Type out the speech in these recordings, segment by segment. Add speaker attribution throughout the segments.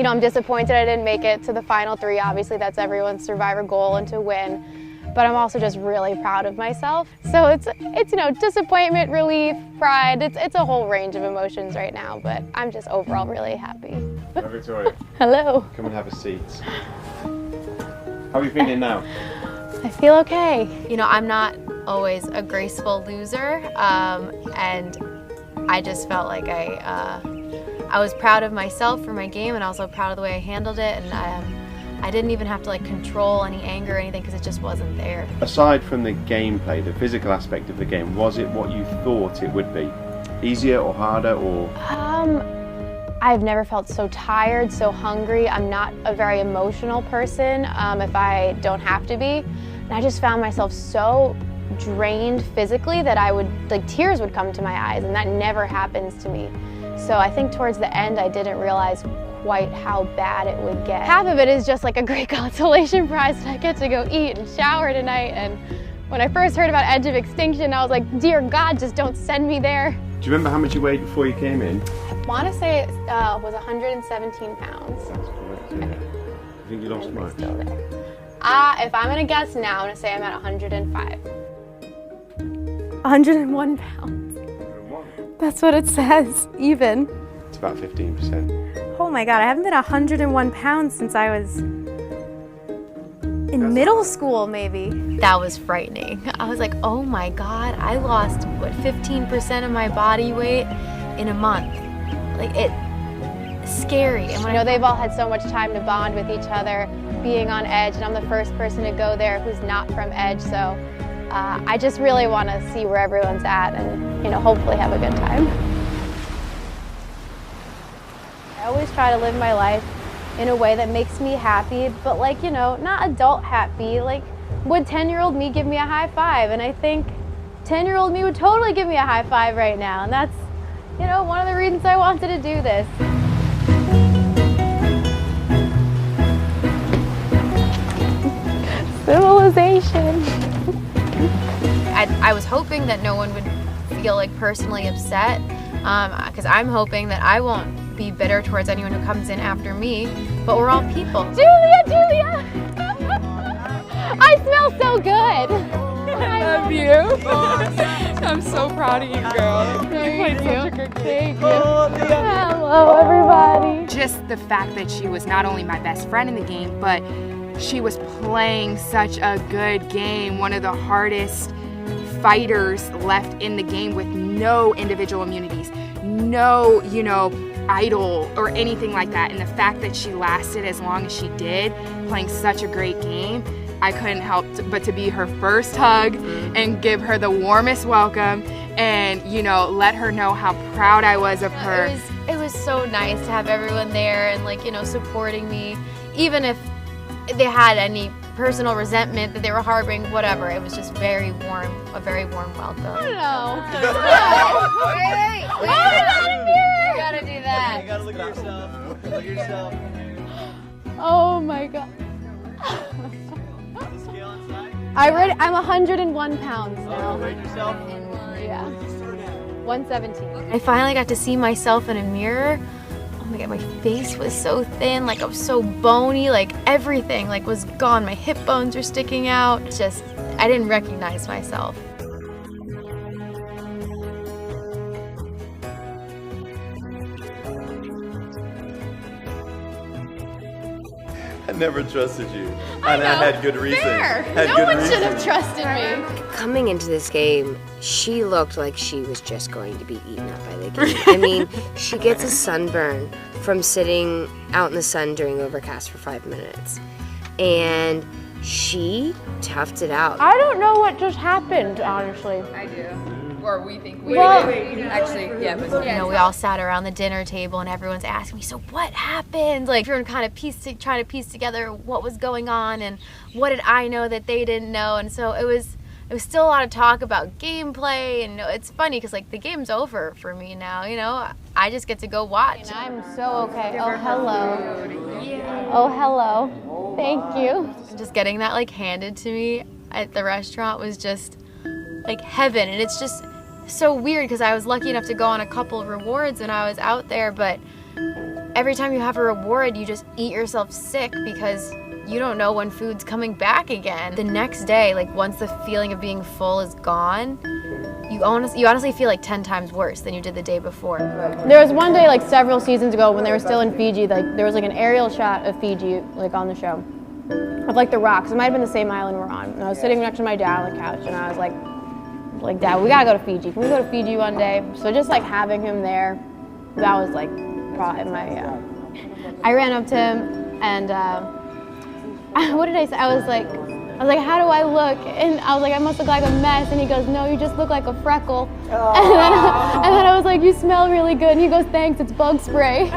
Speaker 1: You know, I'm disappointed I didn't make it to the final 3. Obviously, that's everyone's Survivor goal and to win. But I'm also just really proud of myself. So it's you know, disappointment, relief, pride. It's a whole range of emotions right now, but I'm just overall really happy.
Speaker 2: Hello, Victoria.
Speaker 1: Hello.
Speaker 2: Come and have a seat. How are you feeling now?
Speaker 1: I feel okay. You know, I'm not always a graceful loser, and I just felt like I was proud of myself for my game, and also proud of the way I handled it, and I didn't even have to like control any anger or anything because it just wasn't there.
Speaker 2: Aside from the gameplay, the physical aspect of the game, was it what you thought it would be? Easier or harder or?
Speaker 1: I've never felt so tired, so hungry. I'm not a very emotional person if I don't have to be. And I just found myself so drained physically that tears would come to my eyes, and that never happens to me. So I think towards the end I didn't realize quite how bad it would get. Half of it is just like a great consolation prize that I get to go eat and shower tonight. And when I first heard about Edge of Extinction, I was like, dear God, just don't send me there.
Speaker 2: Do you remember how much you weighed before you came in?
Speaker 1: I want to say it was 117 pounds.
Speaker 2: That's correct, yeah. I think you lost much.
Speaker 1: Still there. If I'm gonna guess now, I'm gonna say I'm at 105. 101 pounds.
Speaker 2: 101.
Speaker 1: That's what it says, even.
Speaker 2: It's about 15%.
Speaker 1: Oh my God, I haven't been 101 pounds since I was in middle school, maybe. That was frightening. I was like, oh my God, I lost, what, 15% of my body weight in a month. Like, it's scary. And when I know they've all had so much time to bond with each other, being on Edge, and I'm the first person to go there who's not from Edge, so I just really want to see where everyone's at and, you know, hopefully have a good time. I always try to live my life in a way that makes me happy, but like, you know, not adult happy. Like, would 10-year-old me give me a high five? And I think 10-year-old me would totally give me a high five right now. And that's, you know, one of the reasons I wanted to do this. Civilization. I was hoping that no one would feel like personally upset, because I'm hoping that I won't be bitter towards anyone who comes in after me, but we're all people. Julia! I smell so good!
Speaker 3: I love you. I'm so proud of you, girl. You played such a good game.
Speaker 1: Thank you. Hello, everybody.
Speaker 3: Just the fact that she was not only my best friend in the game, but she was playing such a good game, one of the hardest fighters left in the game with no individual immunities, no, you know, idol or anything like that. And the fact that she lasted as long as she did, playing such a great game, I couldn't help but to be her first hug and give her the warmest welcome and, you know, let her know how proud I was of her. It was so nice to have everyone there and, like, you know, supporting me, even if they had any personal resentment that they were harboring, whatever. It was just very warm, a very warm welcome. I don't know. Wait. Oh, you gotta do that.
Speaker 4: You gotta look at yourself. Look at yourself.
Speaker 1: Oh my God.
Speaker 4: The scale inside.
Speaker 1: I'm 101 pounds now.
Speaker 4: Weigh yourself.
Speaker 1: Yeah. 117. I finally got to see myself in a mirror. Oh my God, my face was so thin, like I was so bony, like everything like was gone. My hip bones were sticking out. Just, I didn't recognize myself.
Speaker 4: I never trusted you. And I had good reason.
Speaker 1: Fair.
Speaker 4: Had
Speaker 1: No
Speaker 4: good
Speaker 1: one
Speaker 4: reason.
Speaker 1: should have trusted me.
Speaker 5: Coming into this game, she looked like she was just going to be eaten up by the game. I mean, she gets a sunburn from sitting out in the sun during overcast for 5 minutes. And she toughed it out.
Speaker 1: I don't know what just happened, honestly.
Speaker 6: I do. Or we think we
Speaker 1: Well-
Speaker 6: do. Actually, yeah. But
Speaker 1: You know, we all sat around the dinner table and everyone's asking me, so what happened? Like, everyone kind of trying to piece together what was going on and what did I know that they didn't know. And so it was still a lot of talk about gameplay, and it's funny because like the game's over for me now, you know. I just get to go watch. And I'm so okay. Oh, hello. Oh, hello. Thank you. Just getting that like handed to me at the restaurant was just like heaven, and it's just so weird because I was lucky enough to go on a couple of rewards when I was out there, but every time you have a reward, you just eat yourself sick because you don't know when food's coming back again. The next day, like once the feeling of being full is gone, you honestly feel like 10 times worse than you did the day before. There was one day like several seasons ago when they were still in Fiji, like there was like an aerial shot of Fiji like on the show of like the rocks. It might have been the same island we're on. And I was sitting next to my dad on the couch and I was like, Dad, we gotta go to Fiji. Can we go to Fiji one day? So just like having him there, that was like probably my, I ran up to him and what did I say? I was like, how do I look? And I was like, I must look like a mess. And he goes, no, you just look like a freckle. And then I was like, you smell really good. And he goes, thanks, it's bug spray.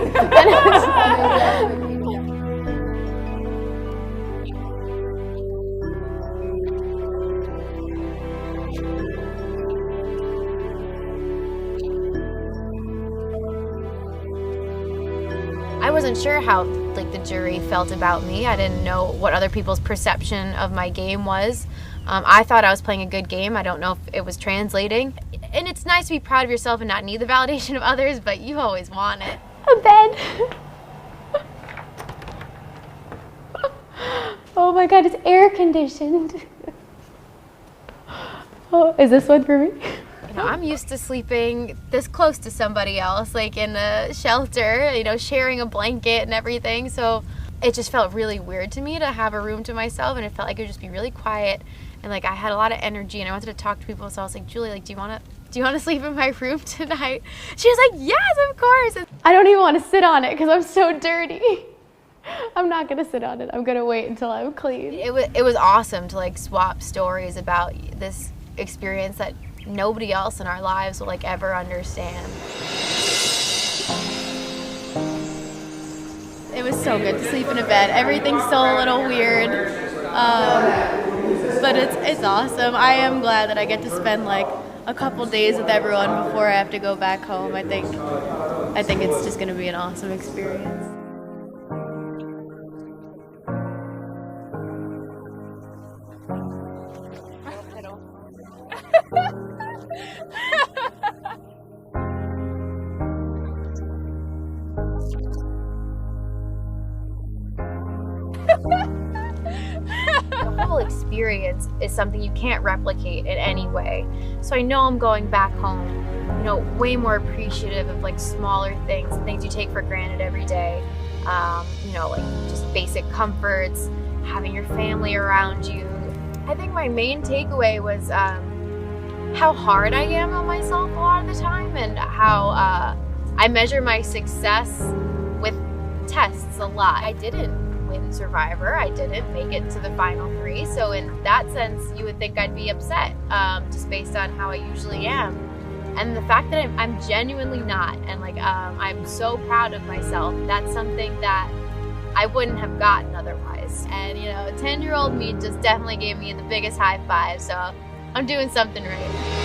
Speaker 1: I wasn't sure how like the jury felt about me. I didn't know what other people's perception of my game was. I thought I was playing a good game. I don't know if it was translating. And it's nice to be proud of yourself and not need the validation of others, but you always want it. A bed. Oh my God, it's air conditioned. Oh, is this one for me? I'm used to sleeping this close to somebody else, like in a shelter, sharing a blanket and everything. So it just felt really weird to me to have a room to myself, and it felt like it would just be really quiet. And like I had a lot of energy, and I wanted to talk to people. So I was like, Julie, like, do you want to sleep in my room tonight? She was like, yes, of course. And I don't even want to sit on it because I'm so dirty. I'm not gonna sit on it. I'm gonna wait until I'm clean. It was awesome to like swap stories about this experience that nobody else in our lives will like ever understand. It was so good to sleep in a bed. Everything's still a little weird, but it's awesome. I am glad that I get to spend like a couple days with everyone before I have to go back home. I think it's just gonna be an awesome experience. The whole experience is something you can't replicate in any way. So I know I'm going back home, way more appreciative of like smaller things you take for granted every day. Like just basic comforts, having your family around you. I think my main takeaway was how hard I am on myself a lot of the time, and how I measure my success with tests a lot. I didn't win Survivor. I didn't make it to the final 3. So in that sense, you would think I'd be upset, just based on how I usually am. And the fact that I'm genuinely not, and like I'm so proud of myself. That's something that I wouldn't have gotten otherwise. And 10-year-old me just definitely gave me the biggest high five. So I'm doing something right.